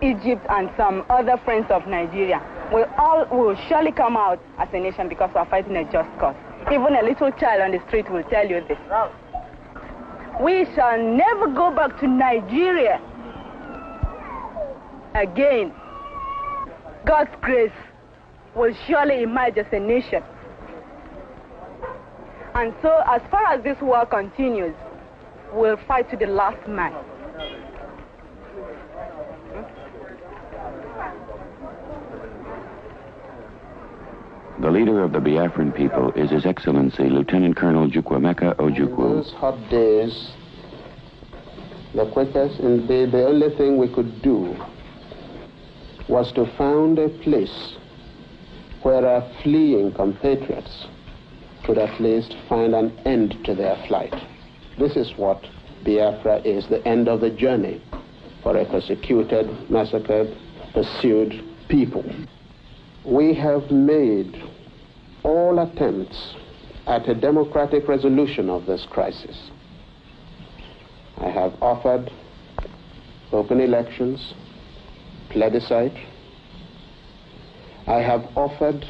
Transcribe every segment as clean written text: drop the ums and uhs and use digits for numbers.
Egypt and some other friends of Nigeria will surely come out as a nation because we are fighting a just cause. Even a little child on the street will tell you this. We shall never go back to Nigeria again. God's grace will surely emerge as a nation. And so as far as this war continues, we'll fight to the last man. The leader of the Biafran people is His Excellency Lieutenant Colonel Ojukwu. In those hot days, the Quakers, the only thing we could do was to found a place where our fleeing compatriots could at least find an end to their flight. This is what Biafra is, the end of the journey for a persecuted, massacred, pursued people. We have made all attempts at a democratic resolution of this crisis. I have offered open elections, plebiscite. I have offered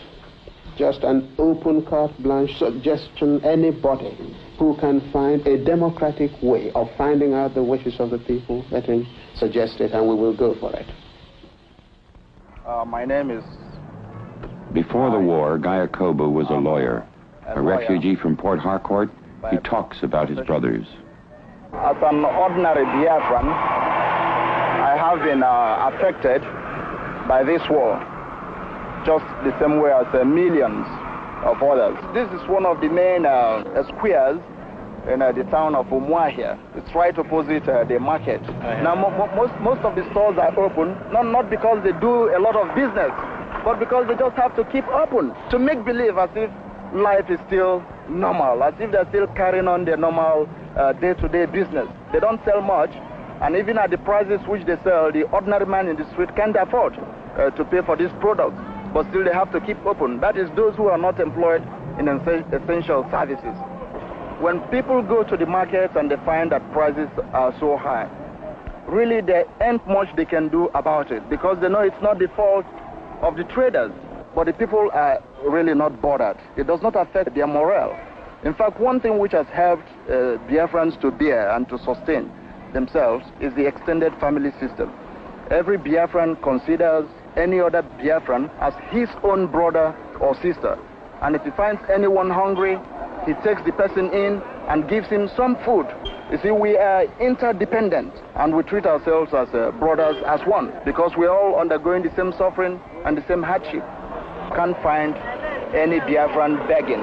just an open carte blanche suggestion, anybody who can find a democratic way of finding out the wishes of the people, let him suggest it and we will go for it. My name is... Before the war, Guy Akobo was a lawyer. A refugee from Port Harcourt, he talks about his brothers. As an ordinary Biafran, I have been affected by this war, just the same way as millions of others. This is one of the main squares in the town of Umuahia. It's right opposite the market. Now, most of the stores are open, not because they do a lot of business, but because they just have to keep open to make believe as if life is still normal, as if they're still carrying on their normal day-to-day business. They don't sell much, and even at the prices which they sell, the ordinary man in the street can't afford to pay for these products, but still they have to keep open. That is those who are not employed in essential services. When people go to the markets and they find that prices are so high, really there ain't much they can do about it, because they know it's not the fault of the traders, but the people are really not bothered. It does not affect their morale. In fact, one thing which has helped Biafrans to bear and to sustain themselves is the extended family system. Every Biafran considers any other Biafran as his own brother or sister. And if he finds anyone hungry, he takes the person in and gives him some food. You see, we are interdependent and we treat ourselves as brothers as one, because we're all undergoing the same suffering and the same hardship. Can't find any Biafran begging.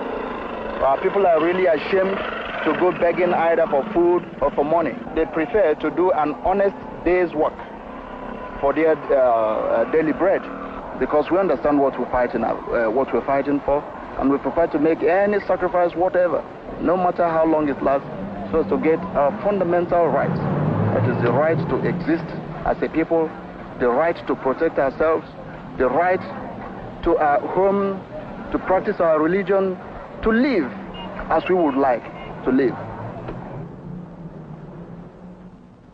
People are really ashamed to go begging either for food or for money. They prefer to do an honest day's work for their daily bread, because we understand what we're fighting for, and we prefer to make any sacrifice, whatever, no matter how long it lasts, so as to get our fundamental rights. That is the right to exist as a people, the right to protect ourselves, the right to our home, to practice our religion, to live as we would like to live.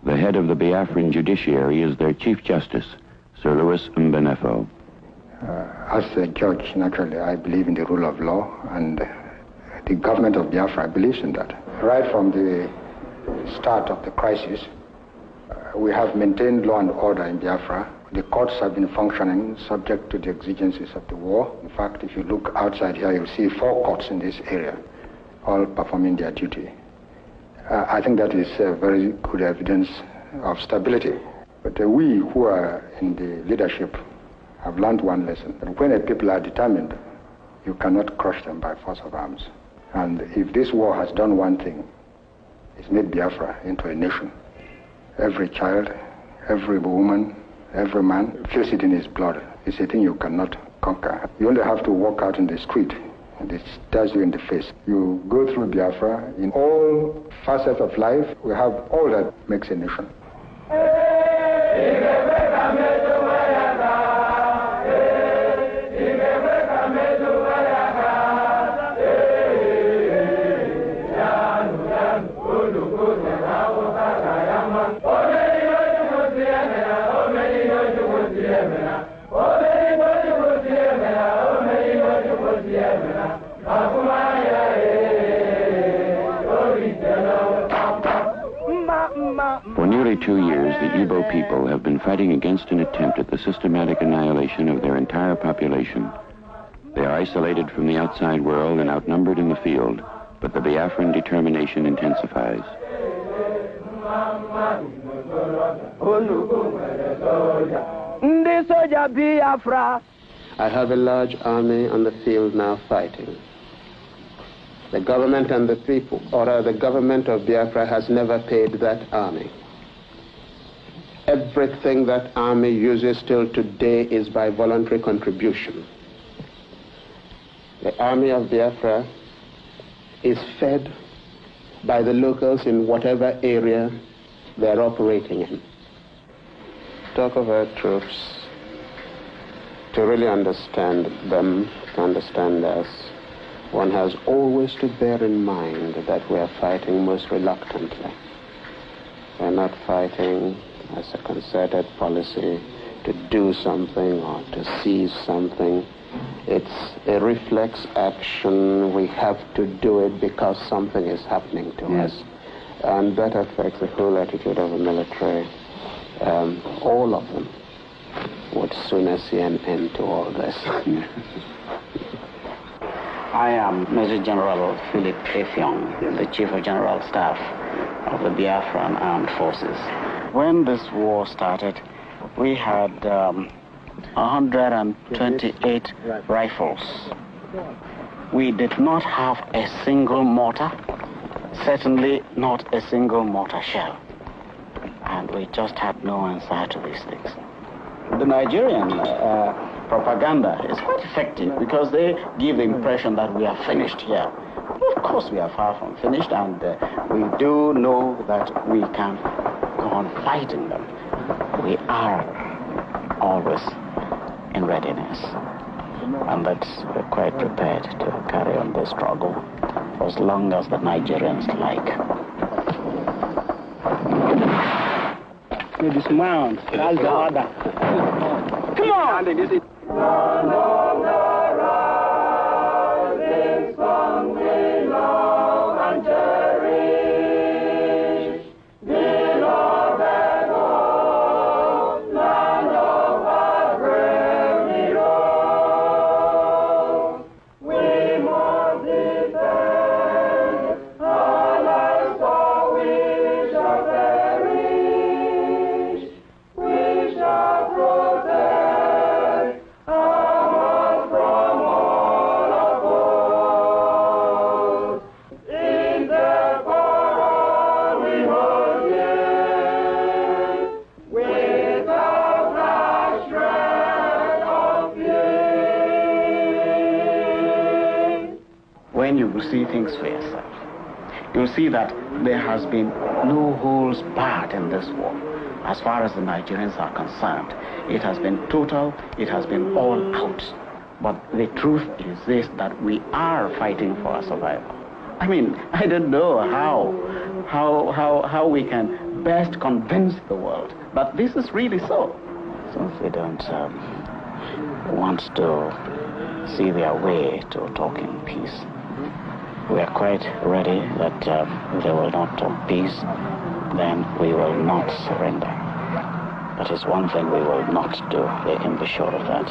The head of the Biafran judiciary is their Chief Justice, Sir Louis Mbenefo. As a judge, naturally, I believe in the rule of law, and the government of Biafra believes in that. Right from the start of the crisis, we have maintained law and order in Biafra. The courts have been functioning subject to the exigencies of the war. In fact, if you look outside here, you'll see 4 courts in this area, all performing their duty. I think that is very good evidence of stability. But we who are in the leadership have learned one lesson, that when a people are determined, you cannot crush them by force of arms. And if this war has done one thing, it's made Biafra into a nation. Every child, every woman, every man feels it in his blood. It's a thing you cannot conquer. You only have to walk out in the street, and it stares you in the face. You go through Biafra, in all facets of life, we have all that makes a nation. For nearly 2 years, the Igbo people have been fighting against an attempt at the systematic annihilation of their entire population. They are isolated from the outside world and outnumbered in the field, but the Biafran determination intensifies. I have a large army on the field now fighting. The government and the people, or the government of Biafra has never paid that army. Everything that army uses till today is by voluntary contribution. The army of Biafra is fed by the locals in whatever area they're operating in. Talk of our troops, to really understand them, to understand us, one has always to bear in mind that we are fighting most reluctantly. We're not fighting as a concerted policy to do something or to seize something. It's a reflex action. We have to do it because something is happening to us. And that affects the whole attitude of the military. All of them would sooner see an end to all this. I am Major General Philip Effiong, the Chief of General Staff of the Biafran Armed Forces. When this war started, we had 128 rifles. We did not have a single mortar, certainly not a single mortar shell. And we just had no answer to these things. The Nigerian propaganda is quite effective because they give the impression that we are finished here. Of course we are far from finished, and we do know that we can go on fighting them. We are always in readiness, and that we're quite prepared to carry on this struggle for as long as the Nigerians like. You dismount. That's the order. Come on! When you will see things for yourself, you'll see that there has been no holds barred in this war. As far as the Nigerians are concerned, it has been total, it has been all out. But the truth is this, that we are fighting for our survival. I mean, I don't know how we can best convince the world that this is really so. Since they don't want to see their way to talking peace, we are quite ready that if they will not talk peace, then we will not surrender. That is one thing we will not do. They can be sure of that.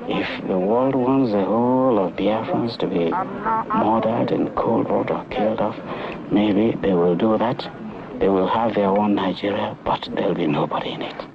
If the world wants the whole of Biafrans to be murdered in cold blood or killed off, maybe they will do that. They will have their own Nigeria, but there will be nobody in it.